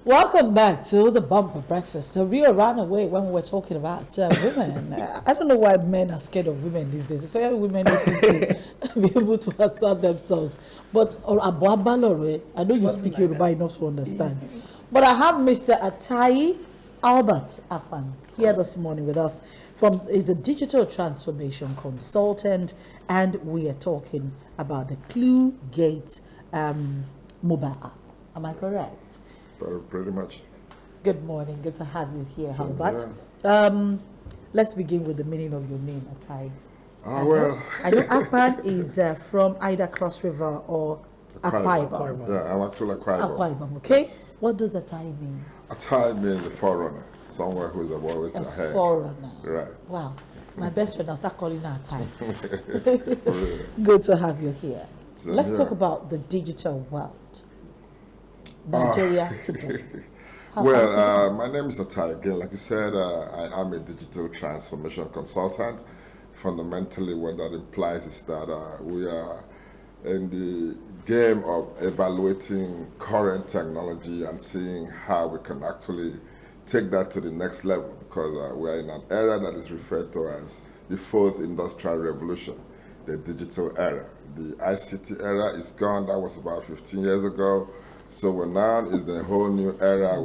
Welcome back to the bumper breakfast. So we ran away when we were talking about women. I don't know why men are scared of women these days. So women need to be able to assert themselves. But I know you speak Yoruba enough to understand. But I have Mr. Atai Albert Afan here this morning with us. He's a digital transformation consultant, and we are talking about the ClueGate mobile app. Am I correct? Pretty much. Good morning. Good to have you here, Albert. Yeah. Let's begin with the meaning of your name, Atai. I know Apan is from either Cross River or Akwa Ibom. Yeah, I'm actually Akwa Ibom. Okay. Yes. What does Atai mean? Atai means a forerunner, someone who is always ahead. A forerunner. Right. Wow. My best friend, I'll start calling her Atai. Good to have you here. So, let's talk about the digital world. Nigeria today. My name is Atai again. Like you said, I am a digital transformation consultant. Fundamentally, what that implies is that we are in the game of evaluating current technology and seeing how we can actually take that to the next level, because we are in an era that is referred to as the fourth industrial revolution, the digital era. The ICT era is gone. That was about 15 years ago. So we're now is the whole new era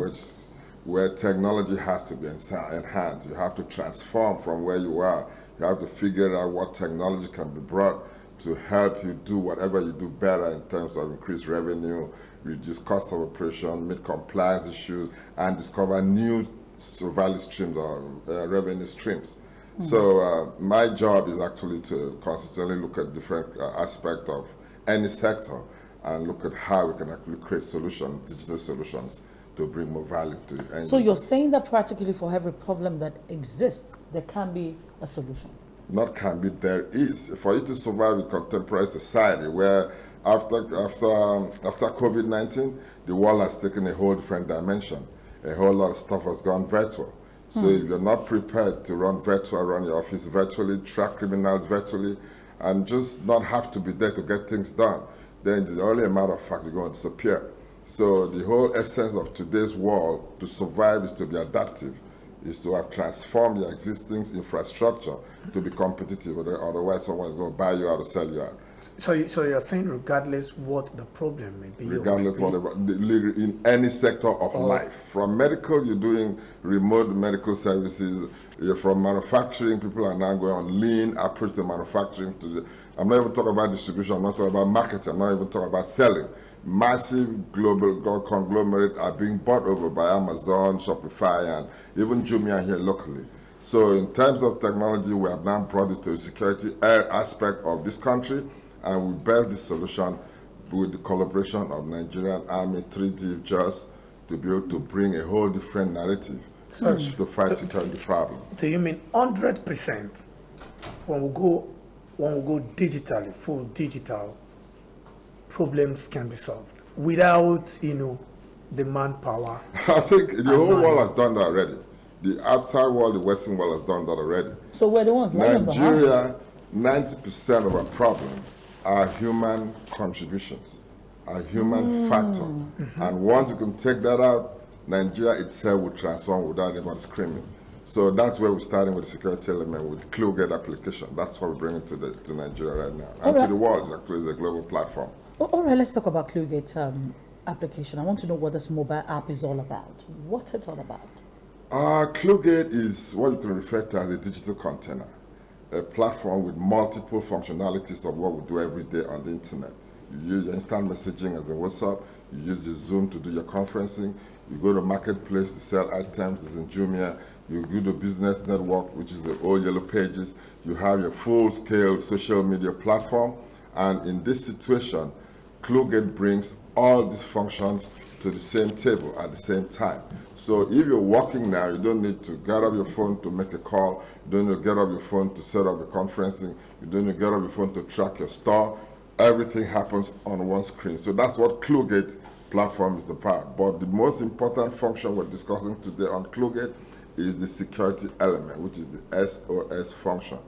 where technology has to be enhanced. You have to transform from where you are. You have to figure out what technology can be brought to help you do whatever you do better in terms of increased revenue, reduce cost of operation, meet compliance issues, and discover new value streams or revenue streams. Mm-hmm. So my job is actually to consistently look at different aspects of any sector and look at how we can actually create solutions, digital solutions, to bring more value to the end. So you're saying that practically for every problem that exists, there can be a solution? Not can be, there is. For you to survive in contemporary society, where after COVID-19, the world has taken a whole different dimension. A whole lot of stuff has gone virtual. So if you're not prepared to run your office virtually, track criminals virtually, and just not have to be there to get things done, then it's only a matter of fact you're going to disappear. So the whole essence of today's world, to survive, is to be adaptive, is to have transformed your existing infrastructure to be competitive. Otherwise, someone is going to buy you out or sell you out. So you're saying regardless what the problem may be? Regardless whatever, in any sector of life. From medical, you're doing remote medical services. From manufacturing, people are now going on lean approach to manufacturing. I'm not even talking about distribution, I'm not talking about marketing, I'm not even talking about selling. Massive global conglomerates are being bought over by Amazon, Shopify, and even Jumia here locally. So in terms of technology, we have now brought it to the security aspect of this country, and we built this solution with the collaboration of Nigerian Army, 3D just to be able to bring a whole different narrative to fight security problem. Do you mean 100% when we go digitally, full digital, problems can be solved without, the manpower? I think the whole world has done that already. The outside world, the Western world has done that already. So we're the ones lagging behind. Nigeria, 90% of our problem are human contributions, are human factor. Mm-hmm. And once you can take that out, Nigeria itself will transform without anybody screaming. So that's where we're starting with the security element with ClueGate application. That's what we're bringing to Nigeria right now. And to the world, it's actually a global platform. All right, let's talk about ClueGate application. I want to know what this mobile app is all about. What's it all about? ClueGate is what you can refer to as a digital container, a platform with multiple functionalities of what we do every day on the internet. You use your instant messaging as in WhatsApp, you use your Zoom to do your conferencing, you go to Marketplace to sell items as in Jumia, you go to Business Network, which is the old Yellow Pages, you have your full-scale social media platform, and in this situation, ClueGate brings all these functions to the same table at the same time. So if you're working now, you don't need to get up your phone to make a call, you don't need to get up your phone to set up the conferencing, you don't need to get up your phone to track your store. Everything happens on one screen. So that's what ClueGate platform is about. But the most important function we're discussing today on ClueGate is the security element, which is the SOS function.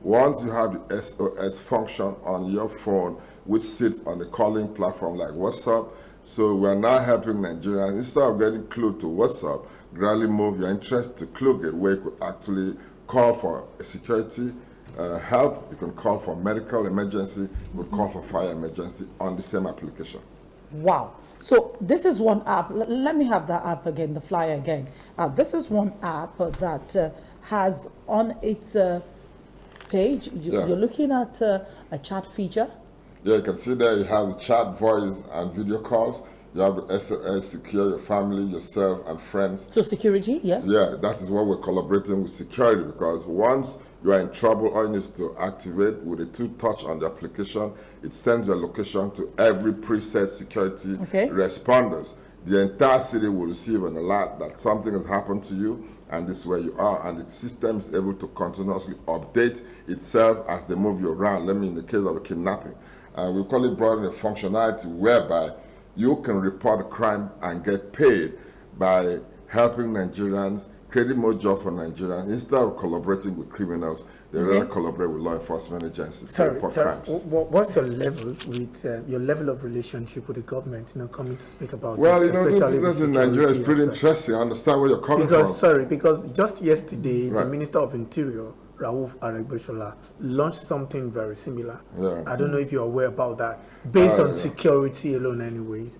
Once you have the SOS function on your phone, which sits on the calling platform like WhatsApp, So we are now helping Nigerians, instead of getting clued to WhatsApp, gradually move your interest to Cluegate, where you could actually call for a security help, you can call for medical emergency, you could call for fire emergency on the same application. Wow. So this is one app. Let me have that app again, the flyer again. This is one app that has on its page, you're looking at a chat feature. Yeah, you can see there you have the chat, voice, and video calls. You have the SOS, secure your family, yourself, and friends. So security, yeah? Yeah, that is what we're collaborating with security, because once you are in trouble, all you need is to activate with a two-touch on the application. It sends your location to every preset security responders. The entire city will receive an alert that something has happened to you, and this is where you are, and the system is able to continuously update itself as they move you around. Let me, in the case of a kidnapping, we call it broadening a functionality whereby you can report a crime and get paid by helping Nigerians, creating more jobs for Nigerians. Instead of collaborating with criminals, they rather collaborate with law enforcement agencies to report crimes. What's your level with your level of relationship with the government? Coming to speak about well, this, especially business in Nigeria is pretty interesting. I understand where you're coming from. Because just yesterday, the Minister of Interior, Rauf Aregbesola, launched something very similar. Yeah. I don't know if you're aware about that, based on security alone anyways.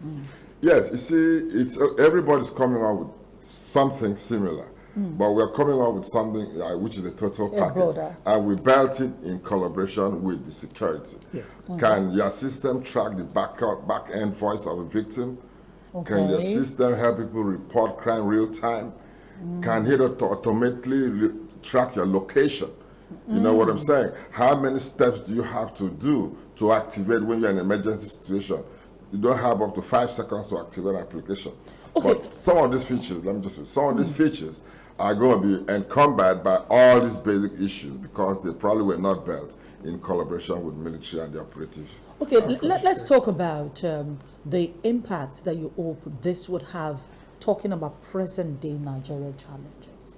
Yes, you see, it's everybody's coming out with something similar, but we're coming out with something which is a total package, and we built it in collaboration with the security. Yes. Can your system track the back end voice of a victim? Can your system help people report crime real time? Can it automatically track your location? You know what I'm saying? How many steps do you have to do to activate when you're in an emergency situation? You don't have up to 5 seconds to activate an application. But some of these features, some of these features are going to be encumbered by all these basic issues because they probably were not built in collaboration with military and the operative. Okay, let's talk about the impact that you hope this would have, talking about present-day Nigeria challenges.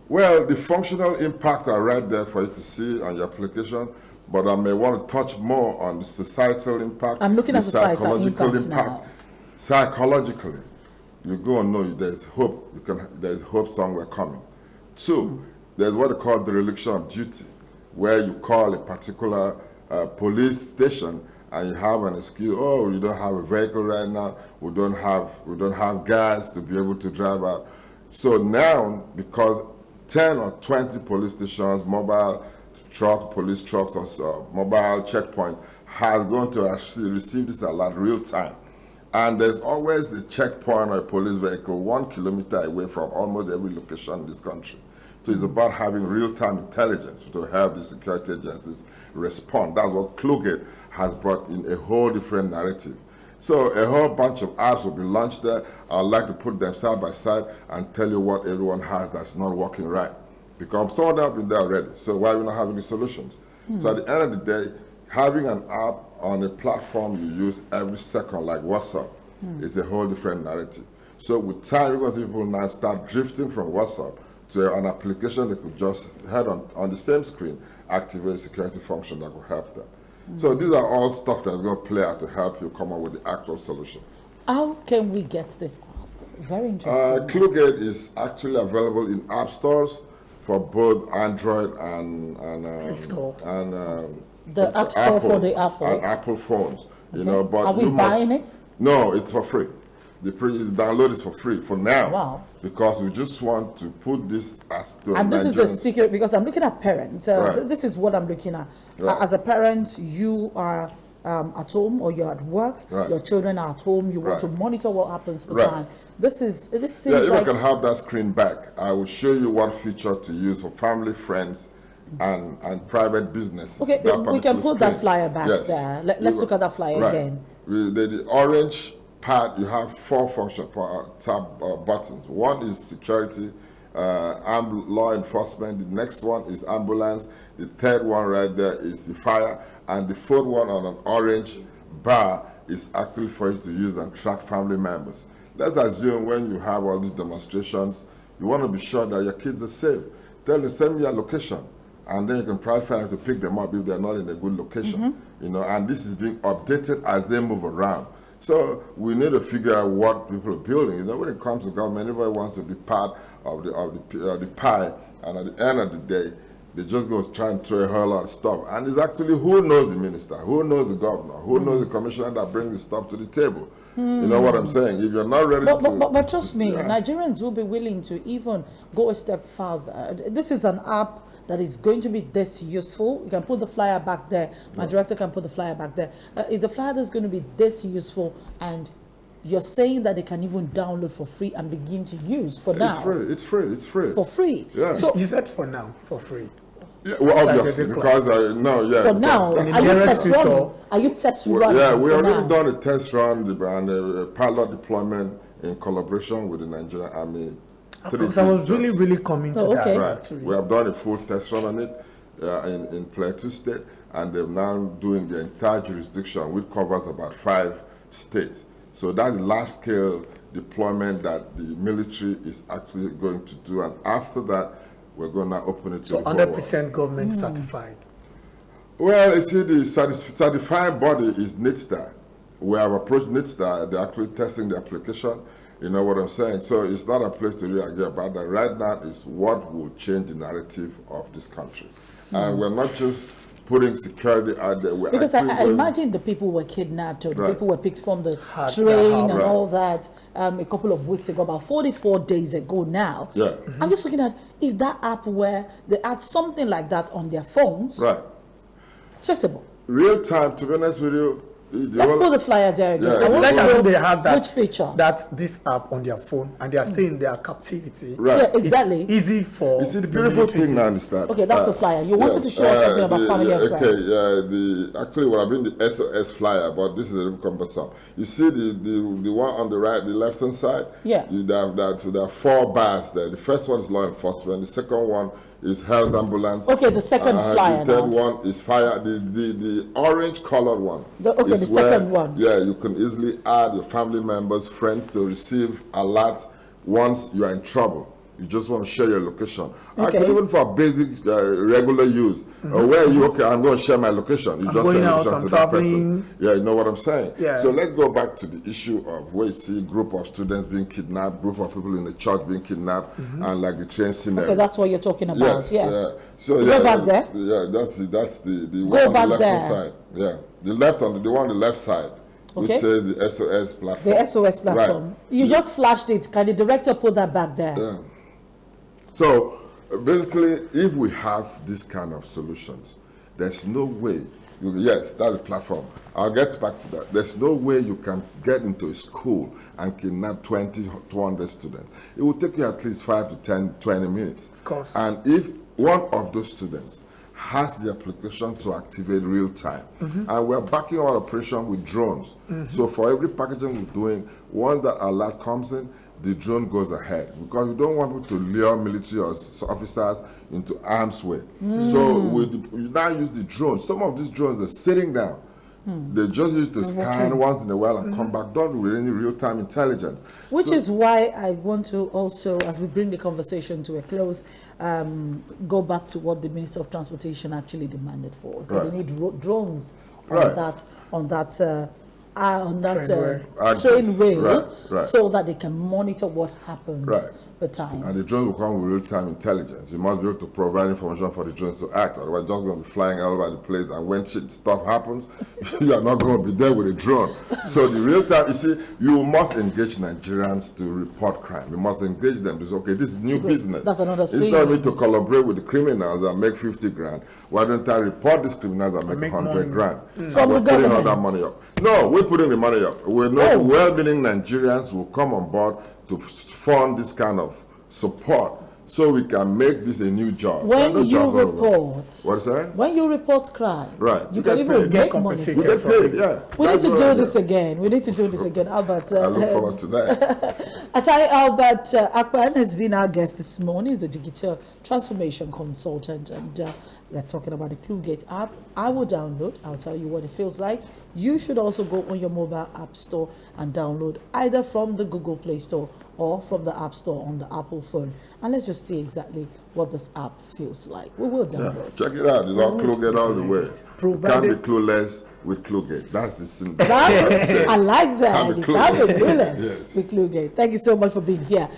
Well, the functional impact are right there for you to see on your application, but I may want to touch more on the societal impact. I'm looking at societal impact now. Psychologically, you go and know there's hope. There's hope somewhere coming. 2, there's what they call dereliction of duty, where you call a particular police station and you have an excuse. Oh, you don't have a vehicle right now. We don't have gas to be able to drive out. So now, because 10 or 20 police stations, mobile truck, police trucks, or mobile checkpoint has going to actually receive this alert real time. And there's always a checkpoint or a police vehicle 1 kilometer away from almost every location in this country. So it's about having real-time intelligence to help the security agencies respond. That's what Cluegate has brought in, a whole different narrative. So a whole bunch of apps will be launched there. I'd like to put them side by side and tell you what everyone has that's not working right. Because some of them have been there already. So why are we not having the solutions? So at the end of the day, having an app on a platform you use every second, like WhatsApp, is a whole different narrative. So with time, you're going to see people now start drifting from WhatsApp to an application that could just head on the same screen, activate a security function that will help them. So these are all stuff that's going to play out to help you come up with the actual solution. How can we get this app? Very interesting. Cluegate is actually available in app stores for both Android and the app store for the Apple and Apple phones. You know, but are we buying it? No, it's for free. The download is for free for now. Wow. Because we just want to put this as to and this is a secret, because I'm looking at parents. This is what I'm looking at. As a parent, you are at home or you're at work. Your children are at home. You want to monitor what happens for time. This seems if I can have that screen back, I will show you what feature to use for family, friends, and private businesses. Okay, we can put that flyer back there. Let's look at that flyer again. The orange part, you have 4 function tab buttons. One is security, law enforcement. The next one is ambulance. The third one right there is the fire, and the 4th one on an orange bar is actually for you to use and track family members. Let's assume when you have all these demonstrations, you want to be sure that your kids are safe. Tell them, send me your location, and then you can probably find out to pick them up if they're not in a good location. You know, and this is being updated as they move around. So we need to figure out what people are building. You know, when it comes to government, everybody wants to be part of the pie, and at the end of the day, they just go try and throw a whole lot of stuff. And it's actually who knows the minister, who knows the governor, who knows the commissioner that brings the stuff to the table. You know what I'm saying? If you're not ready but trust me, Nigerians will be willing to even go a step further. This is an app that is going to be this useful. You can put the flyer back there. My director can put the flyer back there. It's a flyer that's going to be this useful, and you're saying that they can even download for free and begin to use for now. It's free. For free. Yeah. So you said for now, for free. Yeah, well, obviously, because for now, are you test running? Yeah, we already done a test run and a pilot deployment in collaboration with the Nigerian Army. Because I was really coming to that. Right. Actually. We have done a full test run on it in Plateau State, and they're now doing the entire jurisdiction, which covers about 5 states. So that's the large scale deployment that the military is actually going to do, and after that, we're going to open it to so the whole 100% government certified. Well, you see, the certified body is NITSTAR. We have approached NITSTAR. They're actually testing the application. You know what I'm saying? So it's not a place to really argue about that. Right now is what will change the narrative of this country. And we're not just putting security out there. Because I imagine the people were kidnapped, or the people were picked from the train and all that a couple of weeks ago, about 44 days ago now. Yeah. I'm just looking at if that app where they had something like that on their phones. Right. Accessible. Real time, to be honest with you. Let's put the flyer there again. Yeah. Like I they have that, which feature? That's this app on their phone, and they are still in their captivity. Right. Yeah, exactly. It's easy for. You see, the beautiful thing now is that. Okay, that's the flyer. You wanted to show us something about family and friends. Okay, actually, what I've been the SOS flyer, but this is a little cumbersome. You see the one on the right, the left hand side. Yeah. There are 4 bars there. The first one is law enforcement. The second one is health ambulance. Okay, the second flyer. The third one is fire. The orange colored one. The second one. Yeah, you can easily add your family members, friends to receive alerts once you are in trouble. You just want to share your location. Okay. Actually, even for basic regular use, where you I'm going to share my location. You just send location to that person. Yeah, you know what I'm saying. Yeah. So let's go back to the issue of where you see group of students being kidnapped, group of people in the church being kidnapped, and like the train scenario. Okay, that's what you're talking about. Yes. So go back there. Yeah, that's the go one on back the left there. hand side. Yeah, the one on the left side. Which says the SOS platform. The SOS platform. Right. You just flashed it. Can the director put that back there? Yeah. So basically, if we have this kind of solutions, there's no way. Yes, that's the platform. I'll get back to that. There's no way you can get into a school and kidnap 200 students. It will take you at least 5 to 10, 20 minutes. Of course. And if one of those students has the application to activate real time. And we're backing our operation with drones. So for every packaging we're doing, once that alert comes in, the drone goes ahead, because we don't want people to lure military or officers into harm's way. So we now use the drones. Some of these drones are sitting down. They just use to scan once in a while and come back, don't with any real-time intelligence. Which is why I want to also, as we bring the conversation to a close, go back to what the Minister of Transportation actually demanded for. So they need drones on that train rail, so that they can monitor what happens per time. And the drones will come with real-time intelligence. You must be able to provide information for the drones to act, otherwise you're just going to be flying all over the place, and when stuff happens, you are not going to be there with a drone. So the real-time, you see, you must engage Nigerians to report crime. You must engage them to say, okay, this is new business. That's another thing. Instead of me to collaborate with the criminals and make 50 grand, why don't I report these criminals and make 100 grand? From the government. Putting all that money up. No, we're putting the money up. We know well-meaning Nigerians will come on board to fund this kind of support, so we can make this a new job. When you report, what is that? When you report crime, you can even make money. We get paid, yeah. We need to do this again. We need to do this again, Albert. I look forward to that. Albert Akpan has been our guest this morning. He's a digital transformation consultant, and we're talking about the Cluegate app. I will download. I'll tell you what it feels like. You should also go on your mobile app store and download either from the Google Play Store or from the App Store on the Apple phone. And let's just see exactly what this app feels like. We will download. Check it out. It's all Cluegate all the way. You can't be Provided- clueless with Cluegate. That's the simple. I like that. Can't be You can't be clueless. clueless Yes. with Cluegate. Thank you so much for being here.